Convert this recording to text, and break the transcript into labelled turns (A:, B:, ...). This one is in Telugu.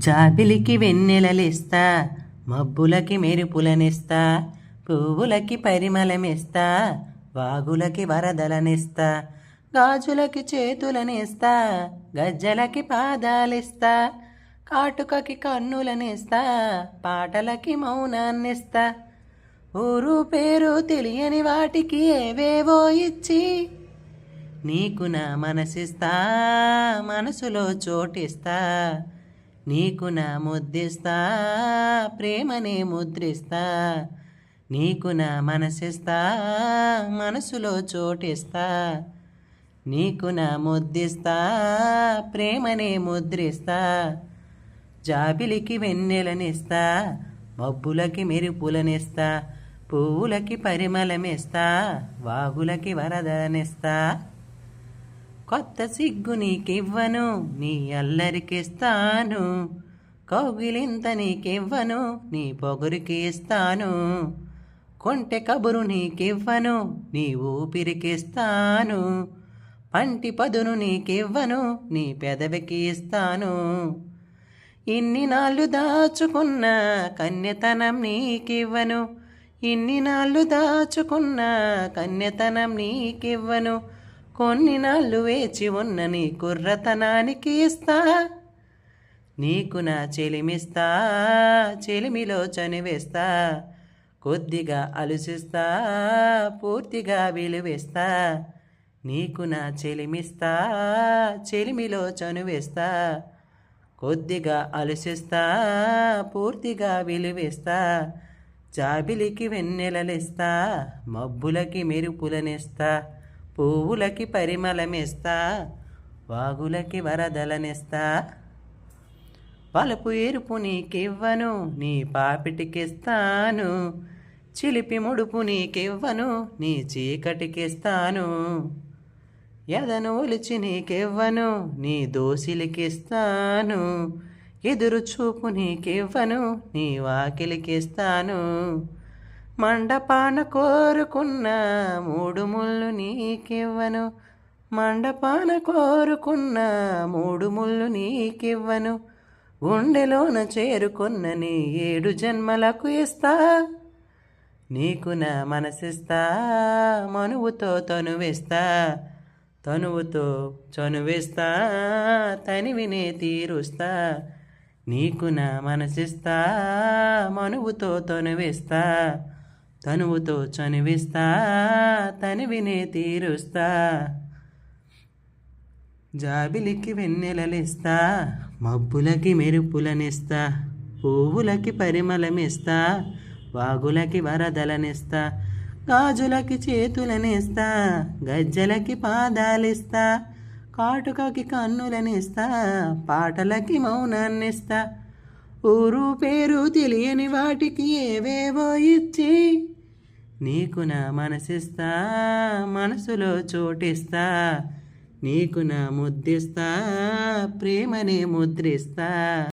A: జాబిలికి వెన్నెలలిస్తా, మబ్బులకి మెరుపులనిస్తా, పువ్వులకి పరిమళమిస్తా, వాగులకి వరదలనిస్తా, గాజులకి చేతులనిస్తా, గజ్జలకి పాదాలిస్తా, కాటుకకి కన్నులనిస్తా, పాటలకి మౌనాన్నిస్తా, ఊరు పేరు తెలియని వాటికి ఏవేవో ఇచ్చి నీకు నా మనసిస్తా, మనసులో చోటిస్తా, నీకు నా ముద్దిస్తా, ప్రేమనే ముద్రిస్తా, నీకు నా మనసిస్తా, మనసులో చోటిస్తా, నీకు నా ముద్దిస్తా, ప్రేమనే ముద్రిస్తా, జాబిలికి వెన్నెలనిస్తా, మబ్బులకి మెరుపులనిస్తా, పువ్వులకి పరిమళమిస్తా, వాగులకి వరదనిస్తా, కొత్త సిగ్గు నీకివ్వను, నీ అల్లరికిస్తాను, కౌగిలింత నీకివ్వను, నీ పొగరికి ఇస్తాను, కొంటె కబురు నీకివ్వను, నీ ఊపిరికిస్తాను, పంటి పదును నీకివ్వను, నీ పెదవికి ఇస్తాను, ఇన్ని నాళ్ళు దాచుకున్న కన్యతనం నీకివ్వను, ఇన్ని నాళ్ళు దాచుకున్న కన్యతనం నీకివ్వను, కొన్ని నాళ్ళు వేచి ఉన్న నీ కుర్రతనానికి ఇస్తా, నీకు నా చెలిమిస్తా, చెలిమిలో చనివేస్తా, కొద్దిగా అలుసిస్తా, పూర్తిగా విలువిస్తా, నీకు నా చెలిమిస్తా, చెలిమిలో చనువేస్తా, కొద్దిగా అలుసిస్తా, పూర్తిగా విలువిస్తా, జాబిలికి వెన్నెలలిస్తా, మబ్బులకి మెరుపులనిస్తా, పువ్వులకి పరిమళమిస్తా, వాగులకి వరదలనిస్తా, పలుపు ఎరుపు నీకివ్వను, నీ పాపిటికిస్తాను, చిలిపి ముడుపు నీకివ్వను, నీ చీకటికిస్తాను, ఎదను ఒలిచి నీకివ్వను, నీ దోసిలికిస్తాను, ఎదురు చూపు నీకివ్వను, నీ వాకిలికిస్తాను, మండపాన కోరుకున్న మూడు ముళ్ళు నీకివ్వను, మండపాన కోరుకున్న మూడు ముళ్ళు నీకివ్వను, గుండెలోన చేరుకున్న నీ 7 జన్మలకు ఇస్తా, నీకు నా మనసిస్తా, మనువుతో తనువిస్తా, తనువుతో చనువిస్తా, తనివినే తీరుస్తా, నీకు నా మనసిస్తా, మనువుతో తనువిస్తా, తనువుతో చనువిస్తా, తనివినే తీరుస్తా, జాబిలికి వెన్నెలలిస్తా, మబ్బులకి మెరుపులనిస్తా, పువ్వులకి పరిమళమిస్తా, వాగులకి వరదలనిస్తా, గాజులకి చేతులనిస్తా, గజ్జలకి పాదాలిస్తా, కాటుకకి కన్నులనిస్తా, పాటలకి మౌనాన్నిస్తా, ఊరు పేరు తెలియని వాటికి ఏవేవో ఇచ్చి నీకు నా మనసిస్తా, మనసులో చోటిస్తా, నీకు నా ముద్దిస్తా, ప్రేమనే ముద్రిస్తా.